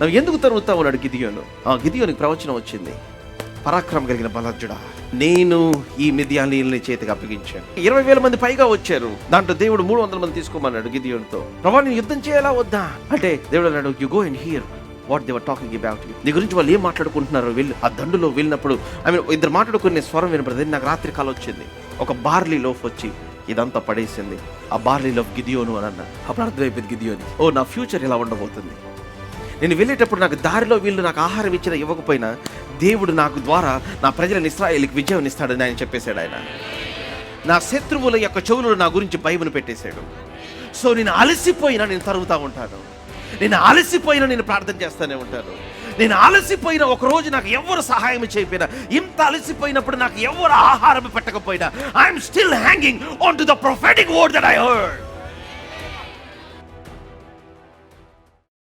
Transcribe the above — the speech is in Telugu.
నువ్వు ఎందుకు తరుగుతావు అన్నాడు గిదియోను. గిదియోనికి ప్రవచనం వచ్చింది. పరాక్రమం కలిగిన బలజ్జుడా, నేను ఈ మిద్యానీయుల్ని చేతికి అప్పగించాను. 20,000 మంది పైగా వచ్చారు. దాంట్లో దేవుడు 300 మంది తీసుకోమన్నాడు గిదియోనుతో. ప్రభా, నేను యుద్ధం చేయాలా వద్దా అంటే దేవుడు అన్నాడు, you go and here what they were talking about you. నీ గురించి వాళ్ళు ఏం మాట్లాడుకుంటున్నారు. వెళ్ళి ఆ దండులో వెళ్ళినప్పుడు ఇద్దరు మాట్లాడుకునే స్వరం వినపడింది. నాకు రాత్రి కాలం వచ్చింది. ఒక బార్లీ లోఫ్ వచ్చి ఇదంతా పడేసింది. ఆ బార్లీ లోఫ్ గిదియోను అని అన్నాడు. అప్పుడు అర్థమైపోయింది గిదియోని, ఓ నా ఫ్యూచర్ ఇలా ఉండబోతుంది. నేను వెళ్ళేటప్పుడు నాకు దారిలో వీళ్ళు నాకు ఆహారం ఇవ్వకపోయినా దేవుడు నాకు ద్వారా నా ప్రజలను ఇశ్రాయేలుకి విజయం ఇస్తాడని ఆయన చెప్పేశాడు. ఆయన నా శత్రువుల యొక్క చెవులు నా గురించి భయమును పెట్టేశాడు. సో నేను అలసిపోయినా నేను తరుగుతూ ఉంటాను. నేను అలసిపోయినా నేను ప్రార్థన చేస్తూనే ఉంటాను. నేను అలసిపోయినా ఒకరోజు నాకు ఎవరు సహాయం చేయకపోయినా, ఇంత అలసిపోయినప్పుడు నాకు ఎవరు ఆహారం పెట్టకపోయినా, I'm still hanging on to the prophetic word that I heard.